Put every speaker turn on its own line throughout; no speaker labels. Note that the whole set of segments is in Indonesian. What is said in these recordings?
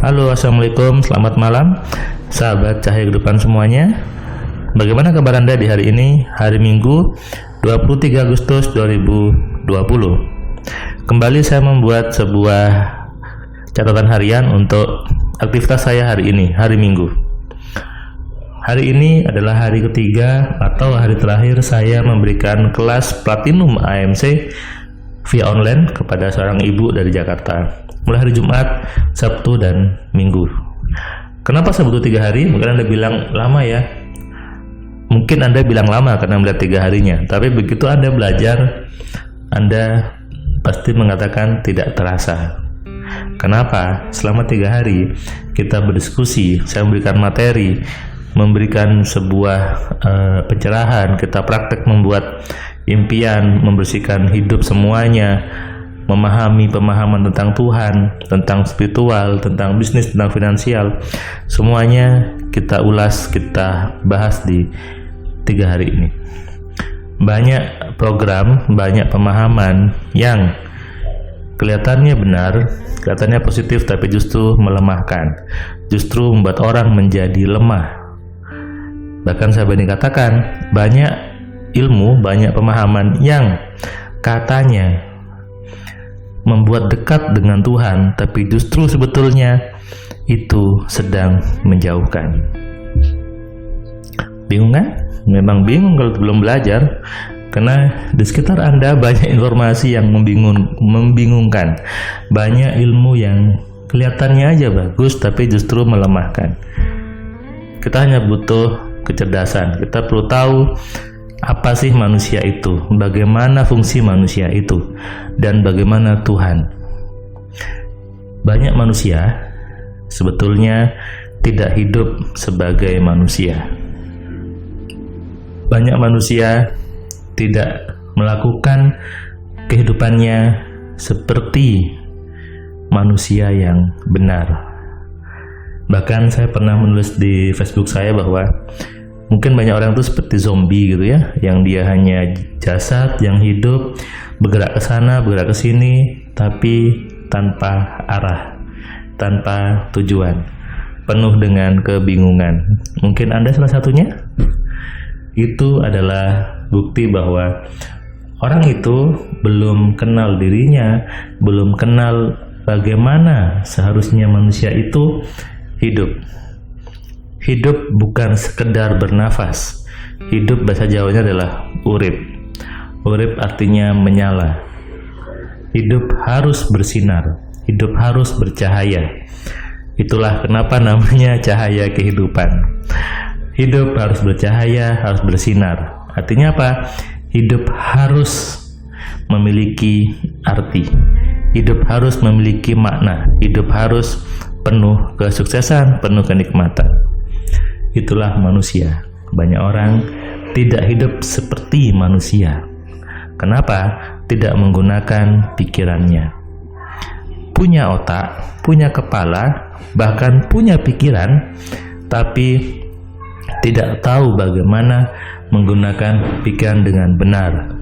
Halo, assalamualaikum, selamat malam, sahabat cahaya kehidupan semuanya. Bagaimana kabar Anda di hari ini, hari Minggu 23 Agustus 2020? Kembali saya membuat sebuah catatan harian untuk aktivitas saya hari ini, hari Minggu. Hari ini adalah hari ketiga atau hari terakhir saya memberikan kelas Platinum AMC via online kepada seorang ibu dari Jakarta. Mulai hari Jumat, Sabtu, dan Minggu. Kenapa saya butuh 3 hari? Mungkin Anda bilang lama ya. Mungkin Anda bilang lama karena melihat 3 harinya. Tapi begitu Anda belajar, Anda pasti mengatakan tidak terasa. Kenapa? Selama 3 hari kita berdiskusi, saya memberikan materi, memberikan sebuah pencerahan, kita praktek membuat impian, membersihkan hidup semuanya, memahami pemahaman tentang Tuhan, tentang spiritual, tentang bisnis, tentang finansial. Semuanya kita ulas, kita bahas di 3 hari ini. Banyak program, banyak pemahaman yang kelihatannya benar, kelihatannya positif, tapi justru melemahkan, justru membuat orang menjadi lemah. Bahkan saya berani katakan, banyak ilmu, banyak pemahaman yang katanya membuat dekat dengan Tuhan, tapi justru sebetulnya itu sedang menjauhkan. Bingung kan? Memang bingung kalau belum belajar, karena di sekitar Anda banyak informasi yang membingungkan, banyak ilmu yang kelihatannya aja bagus, tapi justru melemahkan. Kita hanya butuh kecerdasan. Kita perlu tahu apa sih manusia itu, bagaimana fungsi manusia itu, dan bagaimana Tuhan. Banyak manusia sebetulnya tidak hidup sebagai manusia. Banyak manusia tidak melakukan kehidupannya seperti manusia yang benar. Bahkan saya pernah menulis di Facebook saya bahwa mungkin banyak orang itu seperti zombie gitu ya, yang dia hanya jasad yang hidup, bergerak ke sana, bergerak ke sini, tapi tanpa arah, tanpa tujuan, penuh dengan kebingungan. Mungkin Anda salah satunya. Itu adalah bukti bahwa orang itu belum kenal dirinya, belum kenal bagaimana seharusnya manusia itu hidup. Hidup bukan sekedar bernafas. Hidup bahasa Jawanya adalah urip. Urip artinya menyala. Hidup harus bersinar. Hidup harus bercahaya. Itulah kenapa namanya cahaya kehidupan. Hidup harus bercahaya, harus bersinar. Artinya apa? Hidup harus memiliki arti. Hidup harus memiliki makna. Hidup harus penuh kesuksesan, penuh kenikmatan. Itulah manusia. Banyak orang tidak hidup seperti manusia. Kenapa? Tidak menggunakan pikirannya. Punya otak, punya kepala, bahkan punya pikiran, tapi tidak tahu bagaimana menggunakan pikiran dengan benar.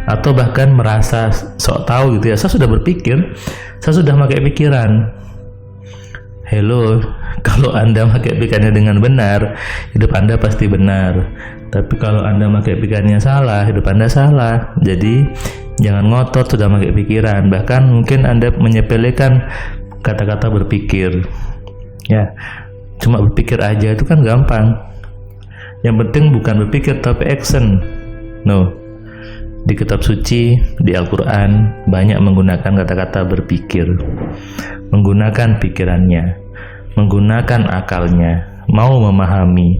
Atau bahkan merasa sok tahu gitu ya. Saya sudah berpikir, saya sudah pakai pikiran. Hello, kalau Anda pakai pikirannya dengan benar, hidup Anda pasti benar. Tapi kalau Anda pakai pikirannya salah, hidup Anda salah. Jadi jangan ngotot sudah pakai pikiran. Bahkan mungkin Anda menyepelekan kata-kata berpikir. Ya, cuma berpikir aja itu kan gampang. Yang penting bukan berpikir tapi action. No. Di kitab suci, di Al-Quran banyak menggunakan kata-kata berpikir, menggunakan pikirannya, menggunakan akalnya, mau memahami.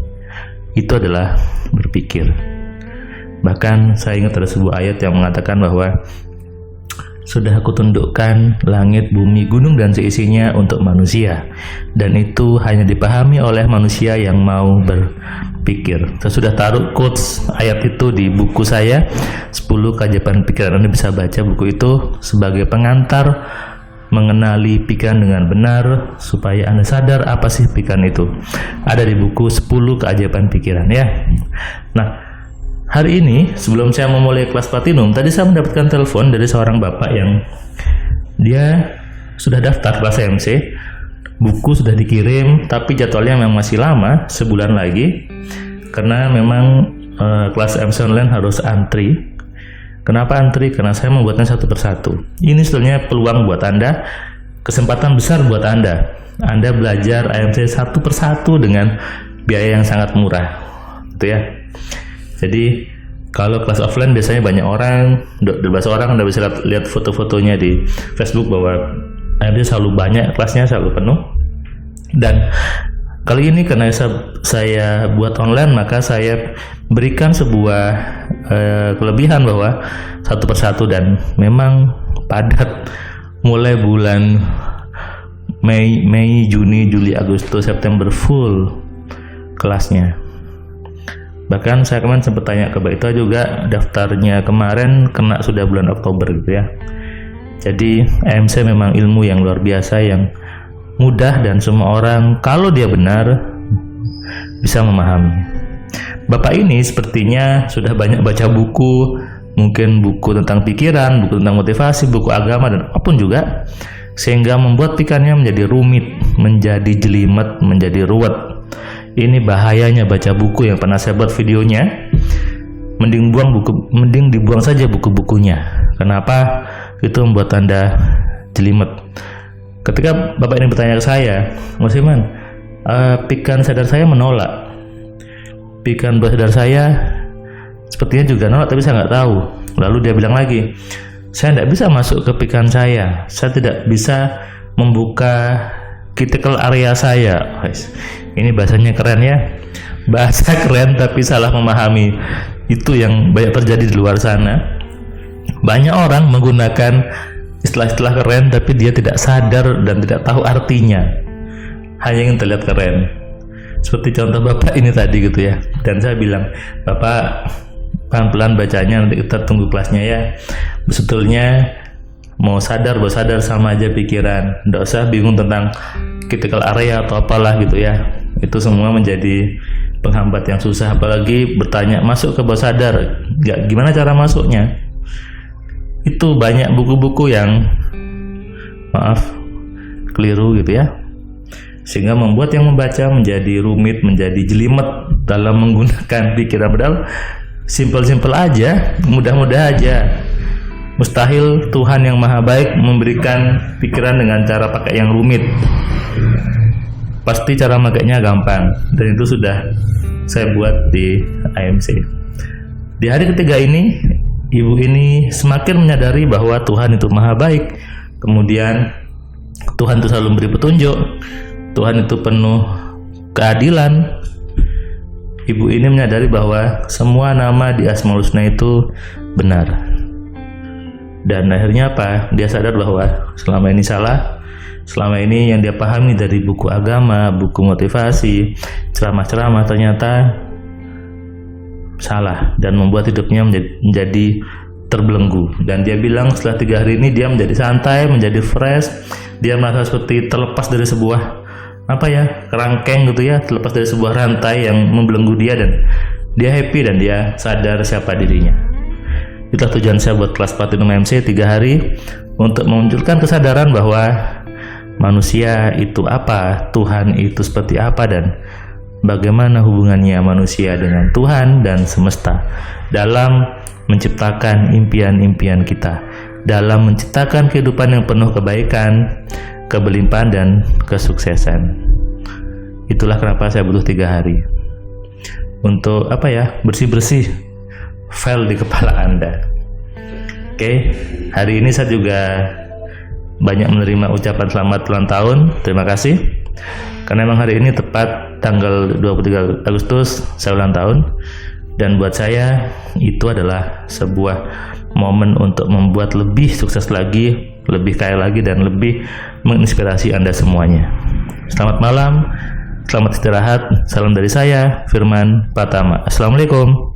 Itu adalah berpikir. Bahkan saya ingat ada sebuah ayat yang mengatakan bahwa sudah aku tundukkan langit, bumi, gunung, dan seisinya untuk manusia. Dan itu hanya dipahami oleh manusia yang mau berpikir. Saya sudah taruh quotes ayat itu di buku saya, 10 Keajaiban Pikiran. Anda bisa baca buku itu sebagai pengantar mengenali pikiran dengan benar, supaya Anda sadar apa sih pikiran itu. Ada di buku 10 Keajaiban Pikiran ya. Nah, hari ini sebelum saya memulai kelas Platinum, tadi saya mendapatkan telepon dari seorang bapak yang dia sudah daftar kelas AMC buku sudah dikirim, tapi jadwalnya memang masih lama, sebulan lagi, karena memang kelas AMC online harus antri. Kenapa antri? Karena saya membuatnya satu persatu. Ini sebetulnya peluang buat Anda, kesempatan besar buat Anda. Anda belajar AMC satu persatu dengan biaya yang sangat murah, gitu ya. Jadi kalau kelas offline biasanya banyak orang, 12 orang, Anda bisa lihat foto-fotonya di Facebook bahwa AMC selalu banyak, kelasnya selalu penuh. Dan kali ini karena saya buat online, maka saya berikan sebuah kelebihan bahwa satu persatu, dan memang padat mulai bulan Mei, Juni, Juli, Agustus, September full kelasnya. Bahkan saya kemarin sempat tanya ke Mbak Ita juga, daftarnya kemarin kena sudah bulan Oktober gitu ya. Jadi AMC memang ilmu yang luar biasa, yang mudah dan semua orang kalau dia benar bisa memahami. Bapak ini sepertinya sudah banyak baca buku, mungkin buku tentang pikiran, buku tentang motivasi, buku agama dan apapun juga, sehingga membuat pikirannya menjadi rumit, menjadi jelimet, menjadi ruwet. Ini bahayanya baca buku yang pernah saya buat videonya. Mending dibuang saja buku-bukunya. Kenapa? Itu membuat Anda jelimet. Ketika Bapak ini bertanya ke saya, Mas Iman, pikiran sadar saya menolak. Pikiran bawah sadar saya sepertinya juga nolak, tapi saya nggak tahu. Lalu dia bilang lagi, saya tidak bisa masuk ke pikiran saya tidak bisa membuka critical area saya. Ini bahasanya keren ya, bahasa keren tapi salah memahami. Itu yang banyak terjadi di luar sana. Banyak orang menggunakan istilah-istilah keren tapi dia tidak sadar dan tidak tahu artinya, hanya ingin terlihat keren. Seperti contoh Bapak ini tadi gitu ya. Dan saya bilang, Bapak pelan-pelan bacanya, nanti kita tunggu kelasnya ya. Sebetulnya mau sadar sama aja pikiran, tidak usah bingung tentang critical area atau apalah gitu ya. Itu semua menjadi penghambat yang susah, apalagi bertanya masuk ke bawah sadar, gimana cara masuknya. Itu banyak buku-buku yang keliru gitu ya, sehingga membuat yang membaca menjadi rumit, menjadi jelimet dalam menggunakan pikiran. Padahal simple aja, mudah-mudah aja. Mustahil Tuhan yang maha baik memberikan pikiran dengan cara pakai yang rumit. Pasti cara makainya gampang, dan itu sudah saya buat di AMC. Di hari ketiga ini, ibu ini semakin menyadari bahwa Tuhan itu maha baik. Kemudian Tuhan itu selalu memberi petunjuk, Tuhan itu penuh keadilan. Ibu ini menyadari bahwa semua nama di Asmaul Husna itu benar. Dan akhirnya apa? Dia sadar bahwa selama ini salah. Selama ini yang dia pahami dari buku agama, buku motivasi, ceramah-ceramah ternyata salah dan membuat hidupnya menjadi terbelenggu. Dan dia bilang setelah 3 hari ini dia menjadi santai, menjadi fresh. Dia merasa seperti terlepas dari sebuah kerangkeng gitu ya, terlepas dari sebuah rantai yang membelenggu dia, dan dia happy dan dia sadar siapa dirinya. Itulah tujuan saya buat kelas Platinum AMC 3 hari, untuk memunculkan kesadaran bahwa manusia itu apa, Tuhan itu seperti apa, dan bagaimana hubungannya manusia dengan Tuhan dan semesta dalam menciptakan impian-impian kita, dalam menciptakan kehidupan yang penuh kebaikan, kebelimpahan dan kesuksesan. Itulah kenapa saya butuh 3 hari untuk bersih-bersih file di kepala Anda. Oke, hari ini saya juga banyak menerima ucapan selamat ulang tahun. Terima kasih, karena memang hari ini tepat tanggal 23 Agustus saya ulang tahun. Dan buat saya itu adalah sebuah momen untuk membuat lebih sukses lagi, lebih kaya lagi, dan lebih menginspirasi Anda semuanya. Selamat malam, selamat istirahat. Salam dari saya, Firman Pratama. Assalamualaikum.